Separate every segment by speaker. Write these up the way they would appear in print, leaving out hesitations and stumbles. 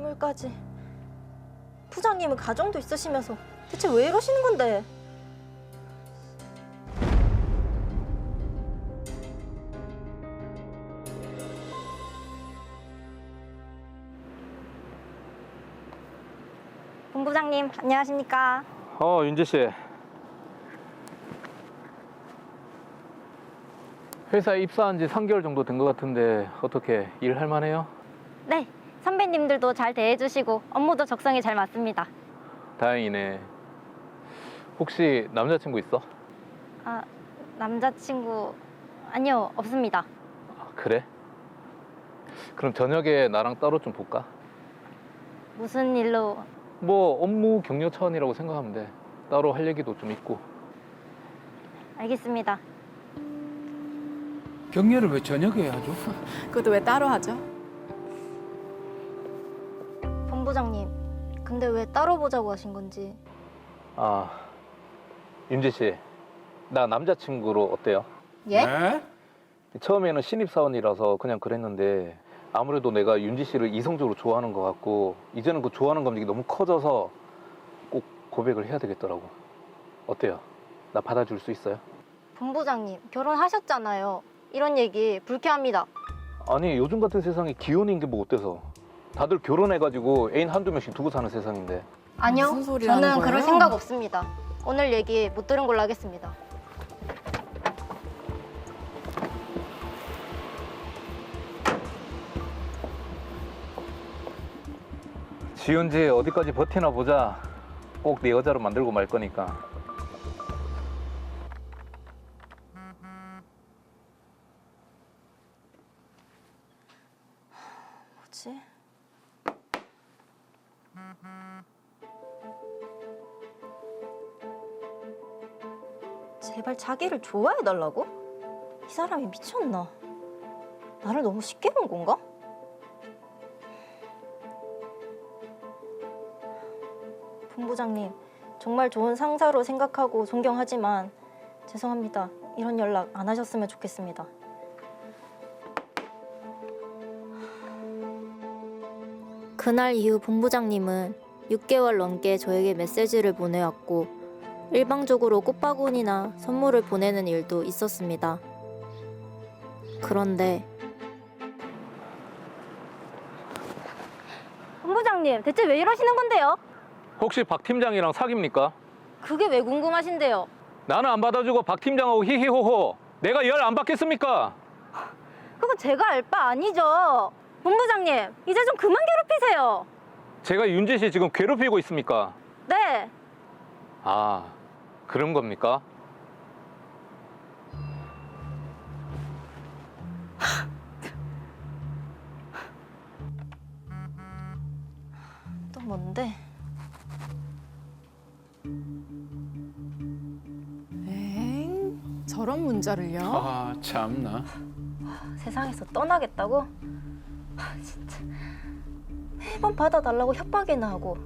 Speaker 1: 뇌물까지. 부장님은 가정도 있으시면서 대체 왜 이러시는 건데? 본부장님, 안녕하십니까?
Speaker 2: 윤재 씨. 회사에 입사한 지 3개월 정도 된 것 같은데 어떻게 일할 만해요?
Speaker 1: 네, 선배님들도 잘 대해주시고 업무도 적성에 잘 맞습니다.
Speaker 2: 다행이네. 혹시 남자친구 있어?
Speaker 1: 아, 남자친구 아니요, 없습니다.
Speaker 2: 아, 그래? 그럼 저녁에 나랑 따로 좀 볼까?
Speaker 1: 무슨 일로?
Speaker 2: 뭐 업무 격려 차원이라고 생각하면 돼. 따로 할 얘기도 좀 있고.
Speaker 1: 알겠습니다.
Speaker 3: 격려를 왜 저녁에 하죠?
Speaker 4: 그것도 왜 따로 하죠?
Speaker 1: 본부장님, 근데 왜 따로 보자고 하신 건지.
Speaker 2: 아, 윤재 씨. 나 남자친구로 어때요?
Speaker 1: 예?
Speaker 3: 네?
Speaker 2: 처음에는 신입사원이라서 그냥 그랬는데 아무래도 내가 윤지 씨를 이성적으로 좋아하는 것 같고 이제는 그 좋아하는 감정이 너무 커져서 꼭 고백을 해야 되겠더라고. 어때요? 나 받아줄 수 있어요?
Speaker 1: 본부장님, 결혼하셨잖아요. 이런 얘기 불쾌합니다.
Speaker 2: 아니 요즘 같은 세상에 기혼인 게 뭐 어때서? 다들 결혼해가지고 애인 한두 명씩 두고 사는 세상인데.
Speaker 1: 아니요,
Speaker 4: 무슨 소리 하는
Speaker 1: 저는
Speaker 4: 거예요?
Speaker 1: 그럴 생각 없습니다. 오늘 얘기 못 들은 걸로 하겠습니다.
Speaker 2: 지은지 어디까지 버티나 보자. 꼭 내 여자로 만들고 말 거니까.
Speaker 1: 뭐지? 제발 자기를 좋아해달라고? 이 사람이 미쳤나? 나를 너무 쉽게 본 건가? 본부장님, 정말 좋은 상사로 생각하고 존경하지만 죄송합니다. 이런 연락 안 하셨으면 좋겠습니다. 그날 이후 본부장님은 6개월 넘게 저에게 메시지를 보내왔고 일방적으로 꽃바구니나 선물을 보내는 일도 있었습니다. 그런데 본부장님, 대체 왜 이러시는 건데요?
Speaker 2: 혹시 박 팀장이랑 사깁니까?
Speaker 1: 그게 왜 궁금하신데요?
Speaker 2: 나는 안 받아주고 박 팀장하고 히히호호. 내가 열 안 받겠습니까?
Speaker 1: 그건 제가 알 바 아니죠. 본부장님, 이제 좀 그만 괴롭히세요.
Speaker 2: 제가 윤재 씨 지금 괴롭히고 있습니까?
Speaker 1: 네.
Speaker 2: 아, 그런 겁니까?
Speaker 1: 또 뭔데?
Speaker 4: 엥? 저런 문자를요?
Speaker 3: 아 참나.
Speaker 1: 세상에서 떠나겠다고? 진짜 매번 받아달라고 협박이나 하고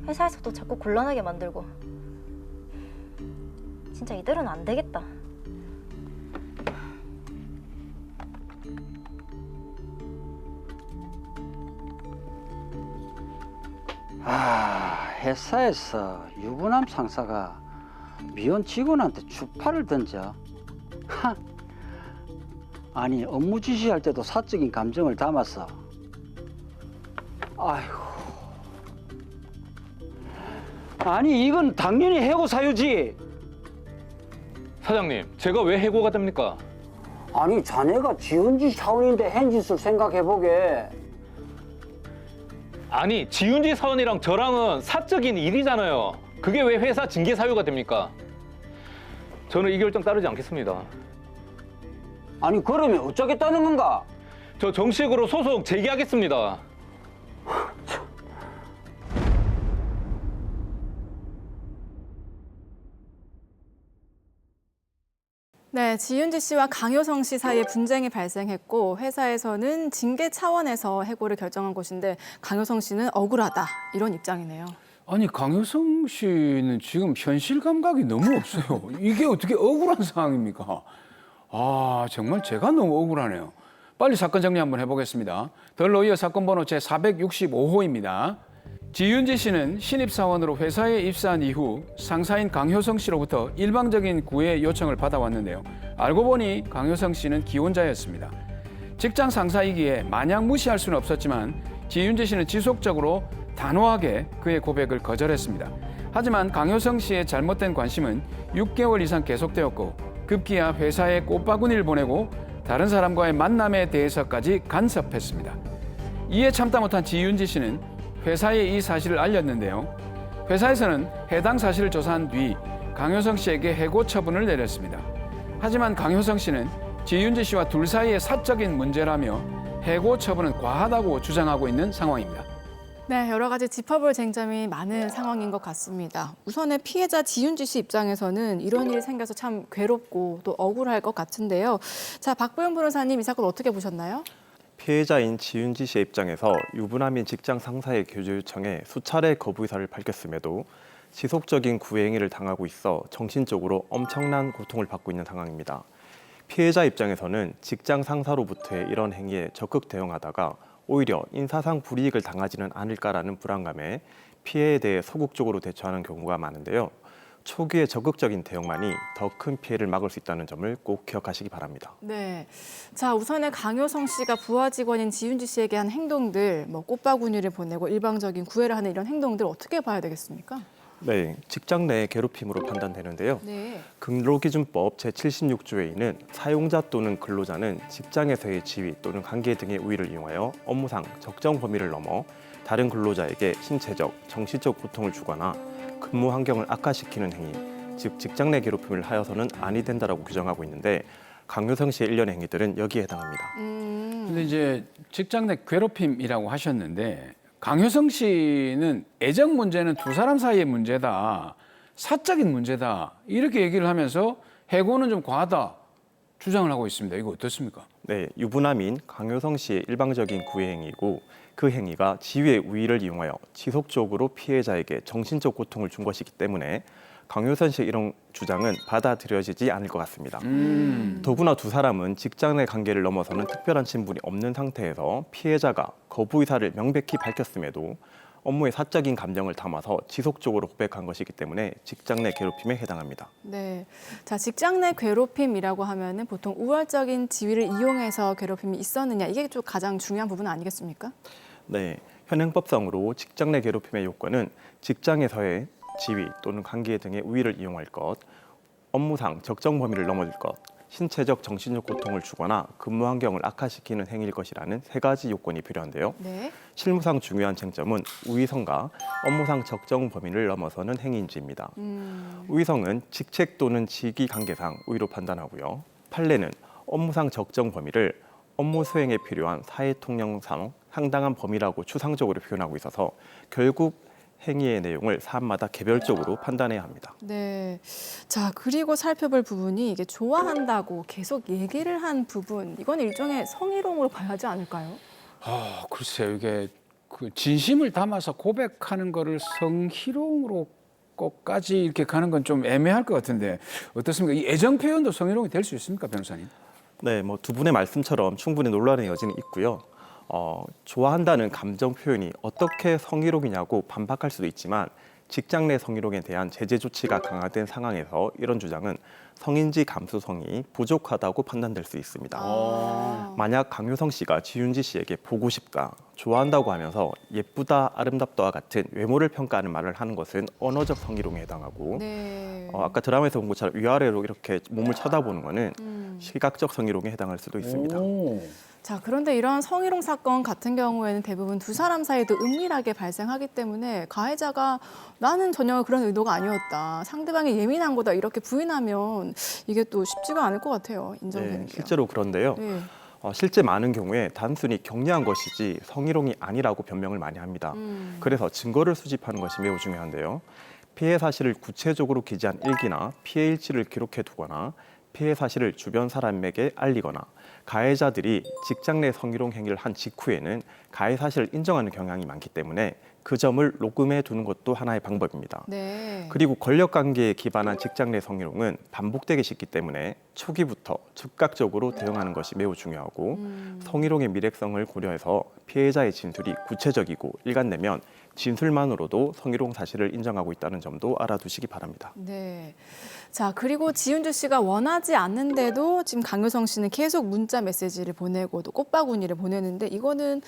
Speaker 1: 회사에서도 자꾸 곤란하게 만들고 진짜 이대로는 안 되겠다.
Speaker 5: 회사에서 유부남 상사가 미혼 직원한테 추파를 던져. 하. 아니 업무 지시할 때도 사적인 감정을 담았어. 아이고. 아니 이건 당연히 해고 사유지.
Speaker 2: 사장님, 제가 왜 해고가 됩니까?
Speaker 5: 아니 자네가 지은지 사원인데 한 짓을 생각해보게.
Speaker 2: 아니, 지윤지 사원이랑 저랑은 사적인 일이잖아요. 그게 왜 회사 징계 사유가 됩니까? 저는 이 결정 따르지 않겠습니다.
Speaker 5: 아니 그러면 어쩌겠다는 건가?
Speaker 2: 저 정식으로 소송 제기하겠습니다.
Speaker 4: 네, 지윤지 씨와 강효성 씨 사이에 분쟁이 발생했고 회사에서는 징계 차원에서 해고를 결정한 것인데 강효성 씨는 억울하다 이런 입장이네요.
Speaker 3: 아니 강효성 씨는 지금 현실 감각이 너무 없어요. 이게 어떻게 억울한 상황입니까? 아 정말 제가 너무 억울하네요. 빨리 사건 정리 한번 해보겠습니다. 덜러 이어 사건 번호 제465호입니다. 지윤지 씨는 신입사원으로 회사에 입사한 이후 상사인 강효성 씨로부터 일방적인 구애 요청을 받아왔는데요. 알고 보니 강효성 씨는 기혼자였습니다. 직장 상사이기에 마냥 무시할 수는 없었지만 지윤지 씨는 지속적으로 단호하게 그의 고백을 거절했습니다. 하지만 강효성 씨의 잘못된 관심은 6개월 이상 계속되었고 급기야 회사에 꽃바구니를 보내고 다른 사람과의 만남에 대해서까지 간섭했습니다. 이에 참다 못한 지윤지 씨는 회사에 이 사실을 알렸는데요. 회사에서는 해당 사실을 조사한 뒤 강효성 씨에게 해고 처분을 내렸습니다. 하지만 강효성 씨는 지윤지 씨와 둘 사이의 사적인 문제라며 해고 처분은 과하다고 주장하고 있는 상황입니다.
Speaker 4: 네, 여러 가지 짚어볼 쟁점이 많은 상황인 것 같습니다. 우선의 피해자 지윤지 씨 입장에서는 이런 일이 생겨서 참 괴롭고 또 억울할 것 같은데요. 자, 박보영 변호사님 이 사건 어떻게 보셨나요?
Speaker 6: 피해자인 지윤지 씨의 입장에서 유부남인 직장 상사의 교제 요청에 수차례 거부 의사를 밝혔음에도 지속적인 구행위를 당하고 있어 정신적으로 엄청난 고통을 받고 있는 상황입니다. 피해자 입장에서는 직장 상사로부터의 이런 행위에 적극 대응하다가 오히려 인사상 불이익을 당하지는 않을까라는 불안감에 피해에 대해 소극적으로 대처하는 경우가 많은데요. 초기의 적극적인 대응만이 더 큰 피해를 막을 수 있다는 점을 꼭 기억하시기 바랍니다.
Speaker 4: 네, 자 우선에 강효성 씨가 부하 직원인 지윤지 씨에게 한 행동들, 뭐 꽃바구니를 보내고 일방적인 구애를 하는 이런 행동들 어떻게 봐야 되겠습니까?
Speaker 6: 네, 직장 내 괴롭힘으로 판단되는데요.
Speaker 4: 네.
Speaker 6: 근로기준법 제76조에는 사용자 또는 근로자는 직장에서의 지위 또는 관계 등의 우위를 이용하여 업무상 적정 범위를 넘어 다른 근로자에게 신체적, 정신적 고통을 주거나 근무 환경을 악화시키는 행위, 즉 직장 내 괴롭힘을 하여서는 아니 된다라고 규정하고 있는데 강효성 씨의 일련의 행위들은 여기에 해당합니다.
Speaker 3: 근데 이제 직장 내 괴롭힘이라고 하셨는데 강효성 씨는 애정 문제는 두 사람 사이의 문제다, 사적인 문제다 이렇게 얘기를 하면서 해고는 좀 과하다 주장을 하고 있습니다. 이거 어떻습니까?
Speaker 6: 네, 유부남인 강효성 씨의 일방적인 구애 행위이고 그 행위가 지위의 우위를 이용하여 지속적으로 피해자에게 정신적 고통을 준 것이기 때문에 강효선 씨의 이런 주장은 받아들여지지 않을 것 같습니다. 더구나 두 사람은 직장 내 관계를 넘어서는 특별한 친분이 없는 상태에서 피해자가 거부 의사를 명백히 밝혔음에도 업무에 사적인 감정을 담아서 지속적으로 고백한 것이기 때문에 직장 내 괴롭힘에 해당합니다.
Speaker 4: 네, 자 직장 내 괴롭힘이라고 하면은 보통 우월적인 지위를 이용해서 괴롭힘이 있었느냐 이게 좀 가장 중요한 부분 아니겠습니까?
Speaker 6: 네, 현행법상으로 직장 내 괴롭힘의 요건은 직장에서의 지위 또는 관계 등의 우위를 이용할 것, 업무상 적정 범위를 넘어질 것, 신체적, 정신적 고통을 주거나 근무 환경을 악화시키는 행위일 것이라는 세 가지 요건이 필요한데요.
Speaker 4: 네.
Speaker 6: 실무상 중요한 쟁점은 우위성과 업무상 적정 범위를 넘어서는 행위인지입니다. 우위성은 직책 또는 직위 관계상 우위로 판단하고요. 판례는 업무상 적정 범위를 업무 수행에 필요한 사회 통념상 상당한 범위라고 추상적으로 표현하고 있어서 결국 행위의 내용을 사안마다 개별적으로 판단해야 합니다.
Speaker 4: 네. 자, 그리고 살펴볼 부분이 이게 좋아한다고 계속 얘기를 한 부분, 이건 일종의 성희롱으로 봐야 하지 않을까요?
Speaker 3: 아, 글쎄요. 이게 그 진심을 담아서 고백하는 거를 성희롱으로 것까지 이렇게 가는 건 좀 애매할 것 같은데 어떻습니까? 이 애정 표현도 성희롱이 될 수 있습니까, 변호사님?
Speaker 6: 네, 뭐 두 분의 말씀처럼 충분히 논란의 여지는 있고요. 좋아한다는 감정 표현이 어떻게 성희롱이냐고 반박할 수도 있지만 직장 내 성희롱에 대한 제재 조치가 강화된 상황에서 이런 주장은 성인지 감수성이 부족하다고 판단될 수 있습니다. 만약 강효성 씨가 지윤지 씨에게 보고 싶다, 좋아한다고 하면서 예쁘다, 아름답다와 같은 외모를 평가하는 말을 하는 것은 언어적 성희롱에 해당하고
Speaker 4: 네.
Speaker 6: 아까 드라마에서 본 것처럼 위아래로 이렇게 몸을 쳐다보는 것은 시각적 성희롱에 해당할 수도 있습니다.
Speaker 3: 오.
Speaker 4: 자, 그런데 이런 성희롱 사건 같은 경우에는 대부분 두 사람 사이도 은밀하게 발생하기 때문에 가해자가 나는 전혀 그런 의도가 아니었다, 상대방이 예민한 거다 이렇게 부인하면 이게 또 쉽지가 않을 것 같아요. 인정되는
Speaker 6: 네,
Speaker 4: 게요.
Speaker 6: 실제로 그런데요.
Speaker 4: 네.
Speaker 6: 실제 많은 경우에 단순히 격려한 것이지 성희롱이 아니라고 변명을 많이 합니다. 그래서 증거를 수집하는 것이 매우 중요한데요. 피해 사실을 구체적으로 기재한 일기나 피해 일지를 기록해 두거나 피해 사실을 주변 사람에게 알리거나 가해자들이 직장 내 성희롱 행위를 한 직후에는 가해 사실을 인정하는 경향이 많기 때문에 그 점을 녹음해 두는 것도 하나의 방법입니다.
Speaker 4: 네.
Speaker 6: 그리고 권력관계에 기반한 직장 내 성희롱은 반복되기 쉽기 때문에 초기부터 즉각적으로 대응하는 것이 매우 중요하고 성희롱의 미래성을 고려해서 피해자의 진술이 구체적이고 일관되면 진술만으로도 성희롱 사실을 인정하고 있다는 점도 알아두시기 바랍니다.
Speaker 4: 네. 자, 그리고 지윤주 씨가 원하지 않는데도 지금 강효성 씨는 계속 문자 메시지를 보내고 또 꽃바구니를 보내는데 이거는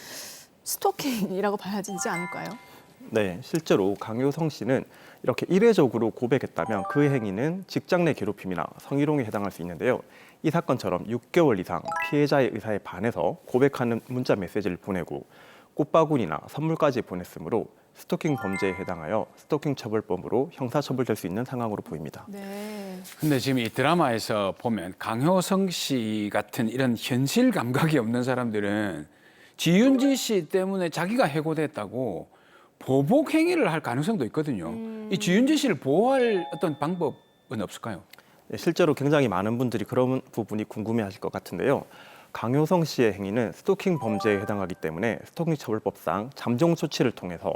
Speaker 4: 스토킹이라고 봐야 되지 않을까요?
Speaker 6: 네, 실제로 강효성 씨는 이렇게 이례적으로 고백했다면 그 행위는 직장 내 괴롭힘이나 성희롱에 해당할 수 있는데요. 이 사건처럼 6개월 이상 피해자의 의사에 반해서 고백하는 문자 메시지를 보내고 꽃바구니나 선물까지 보냈으므로 스토킹 범죄에 해당하여 스토킹 처벌법으로 형사처벌될 수 있는 상황으로 보입니다.
Speaker 4: 네.
Speaker 3: 근데 지금 이 드라마에서 보면 강효성 씨 같은 이런 현실 감각이 없는 사람들은 지윤지 씨 때문에 자기가 해고됐다고 보복 행위를 할 가능성도 있거든요. 이 지윤지 씨를 보호할 어떤 방법은 없을까요?
Speaker 6: 네, 실제로 굉장히 많은 분들이 그런 부분이 궁금해하실 것 같은데요. 강효성 씨의 행위는 스토킹 범죄에 해당하기 때문에 스토킹 처벌법상 잠정 조치를 통해서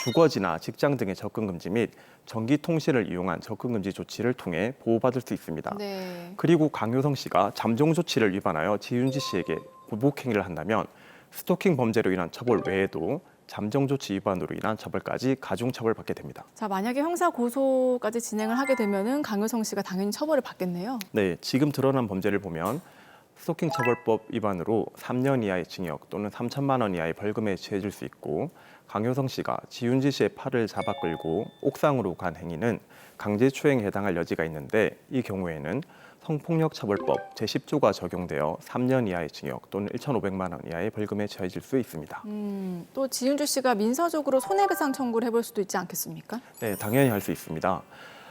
Speaker 6: 주거지나 직장 등의 접근 금지 및 전기 통신을 이용한 접근 금지 조치를 통해 보호받을 수 있습니다.
Speaker 4: 네.
Speaker 6: 그리고 강효성 씨가 잠정 조치를 위반하여 지윤지 씨에게 보복 행위를 한다면 스토킹 범죄로 인한 처벌 외에도 잠정 조치 위반으로 인한 처벌까지 가중 처벌받게 됩니다.
Speaker 4: 자, 만약에 형사 고소까지 진행을 하게 되면은 강효성 씨가 당연히 처벌을 받겠네요.
Speaker 6: 네, 지금 드러난 범죄를 보면 스토킹 처벌법 위반으로 3년 이하의 징역 또는 3천만 원 이하의 벌금에 처해질 수 있고 강효성 씨가 지윤지 씨의 팔을 잡아 끌고 옥상으로 간 행위는 강제추행에 해당할 여지가 있는데 이 경우에는 성폭력처벌법 제10조가 적용되어 3년 이하의 징역 또는 1,500만 원 이하의 벌금에 처해질 수 있습니다.
Speaker 4: 또 지윤주 씨가 민사적으로 손해배상 청구를 해볼 수도 있지 않겠습니까?
Speaker 6: 네, 당연히 할 수 있습니다.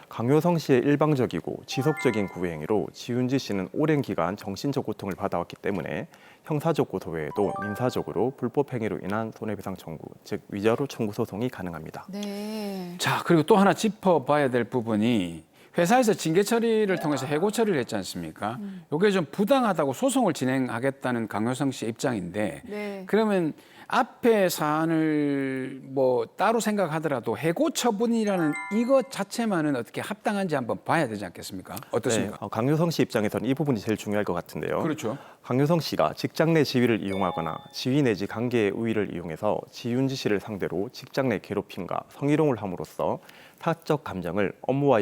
Speaker 6: 강효성 씨의 일방적이고 지속적인 구애 행위로 지윤지 씨는 오랜 기간 정신적 고통을 받아왔기 때문에 형사적 고소 외에도 민사적으로 불법 행위로 인한 손해배상 청구, 즉 위자료 청구 소송이 가능합니다.
Speaker 4: 네.
Speaker 3: 자, 그리고 또 하나 짚어봐야 될 부분이 회사에서 징계 처리를 통해서 해고 처리를 했지 않습니까? 이게 좀 부당하다고 소송을 진행하겠다는 강효성 씨의 입장인데
Speaker 4: 네.
Speaker 3: 그러면 앞에 사안을 뭐 따로 생각하더라도 해고 처분이라는 이것 자체만은 어떻게 합당한지 한번 봐야 되지 않겠습니까? 어떻습니까?
Speaker 6: 네, 강효성 씨 입장에서는 이 부분이 제일 중요할 것 같은데요.
Speaker 3: 그렇죠.
Speaker 6: 강효성 씨가 직장 내 지위를 이용하거나 지위 내지 관계의 우위를 이용해서 지윤지 씨를 상대로 직장 내 괴롭힘과 성희롱을 함으로써 사적 감정을 업무와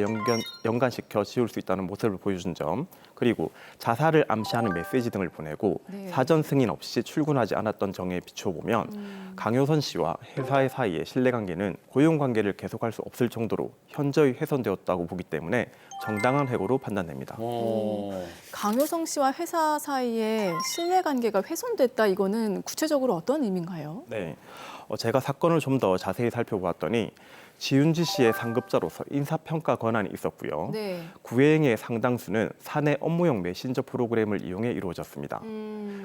Speaker 6: 연관시켜 지울 수 있다는 모습을 보여준 점, 그리고 자살을 암시하는 메시지 등을 보내고
Speaker 4: 네.
Speaker 6: 사전 승인 없이 출근하지 않았던 점에 비춰보면 강효선 씨와 회사의 사이의 신뢰관계는 고용관계를 계속할 수 없을 정도로 현저히 훼손되었다고 보기 때문에 정당한 해고로 판단됩니다.
Speaker 4: 강효성 씨와 회사 사이에 신뢰관계가 훼손됐다 이거는 구체적으로 어떤 의미인가요?
Speaker 6: 네, 제가 사건을 좀 더 자세히 살펴보았더니 지윤지 씨의 상급자로서 인사평가 권한이 있었고요.
Speaker 4: 네.
Speaker 6: 구행의 상당수는 사내 업무용 메신저 프로그램을 이용해 이루어졌습니다.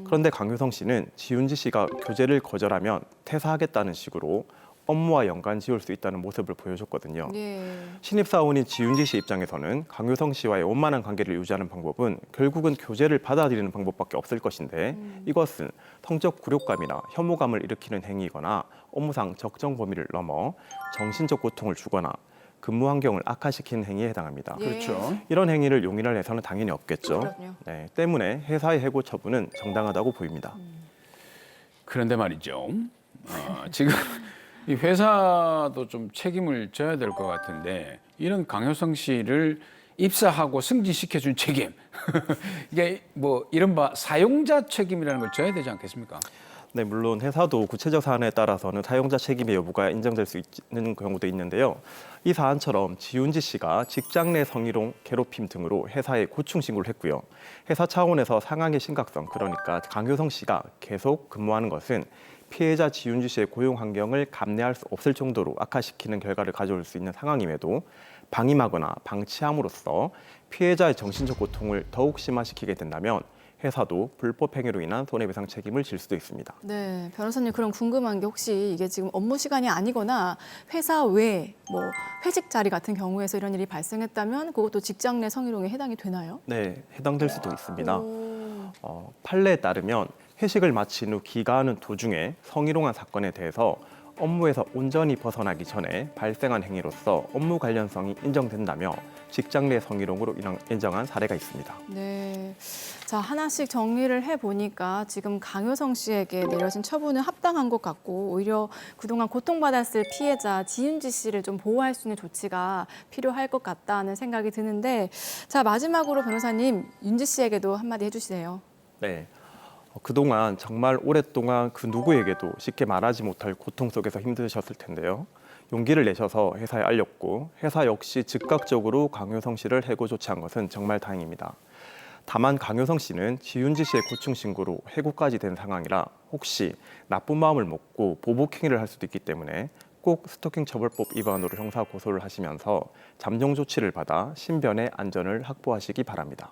Speaker 6: 그런데 강효성 씨는 지윤지 씨가 교제를 거절하면 퇴사하겠다는 식으로 업무와 연관 지을 수 있다는 모습을 보여줬거든요.
Speaker 4: 네.
Speaker 6: 신입사원인 지윤지 씨 입장에서는 강효성 씨와의 원만한 관계를 유지하는 방법은 결국은 교제를 받아들이는 방법밖에 없을 것인데 이것은 성적 굴욕감이나 혐오감을 일으키는 행위이거나 업무상 적정 범위를 넘어 정신적 고통을 주거나 근무 환경을 악화시키는 행위에 해당합니다.
Speaker 4: 예.
Speaker 3: 그렇죠.
Speaker 6: 이런 행위를 용인할 해서는 당연히 없겠죠.
Speaker 4: 그럼요.
Speaker 6: 네, 때문에 회사의 해고 처분은 정당하다고 보입니다.
Speaker 3: 그런데 말이죠. 지금 이 회사도 좀 책임을 져야 될 것 같은데 이런 강효성 씨를 입사하고 승진시켜준 책임 이게 뭐 이른바 사용자 책임이라는 걸 져야 되지 않겠습니까?
Speaker 6: 네, 물론 회사도 구체적 사안에 따라서는 사용자 책임의 여부가 인정될 수 있는 경우도 있는데요. 이 사안처럼 지윤지 씨가 직장 내 성희롱, 괴롭힘 등으로 회사에 고충 신고를 했고요. 회사 차원에서 상황의 심각성, 그러니까 강효성 씨가 계속 근무하는 것은 피해자 지윤지 씨의 고용 환경을 감내할 수 없을 정도로 악화시키는 결과를 가져올 수 있는 상황임에도 방임하거나 방치함으로써 피해자의 정신적 고통을 더욱 심화시키게 된다면 회사도 불법 행위로 인한 손해배상 책임을 질 수도 있습니다.
Speaker 4: 네, 변호사님 그럼 궁금한 게 혹시 이게 지금 업무 시간이 아니거나 회사 외 뭐 회식 자리 같은 경우에서 이런 일이 발생했다면 그것도 직장 내 성희롱에 해당이 되나요?
Speaker 6: 네, 해당될 수도 있습니다.
Speaker 4: 오.
Speaker 6: 판례에 따르면 회식을 마친 후 귀가하는 도중에 성희롱한 사건에 대해서 업무에서 온전히 벗어나기 전에 발생한 행위로서 업무 관련성이 인정된다며 직장 내 성희롱으로 인정한 사례가 있습니다.
Speaker 4: 네. 자, 하나씩 정리를 해보니까 지금 강효성 씨에게 내려진 처분은 합당한 것 같고 오히려 그동안 고통받았을 피해자 지윤지 씨를 좀 보호할 수 있는 조치가 필요할 것 같다는 생각이 드는데 자, 마지막으로 변호사님 윤지 씨에게도 한마디 해주세요.
Speaker 6: 네. 그동안 정말 오랫동안 그 누구에게도 쉽게 말하지 못할 고통 속에서 힘드셨을 텐데요. 용기를 내셔서 회사에 알렸고 회사 역시 즉각적으로 강효성 씨를 해고 조치한 것은 정말 다행입니다. 다만 강효성 씨는 지윤지 씨의 고충 신고로 해고까지 된 상황이라 혹시 나쁜 마음을 먹고 보복행위를 할 수도 있기 때문에 꼭 스토킹 처벌법 위반으로 형사 고소를 하시면서 잠정 조치를 받아 신변의 안전을 확보하시기 바랍니다.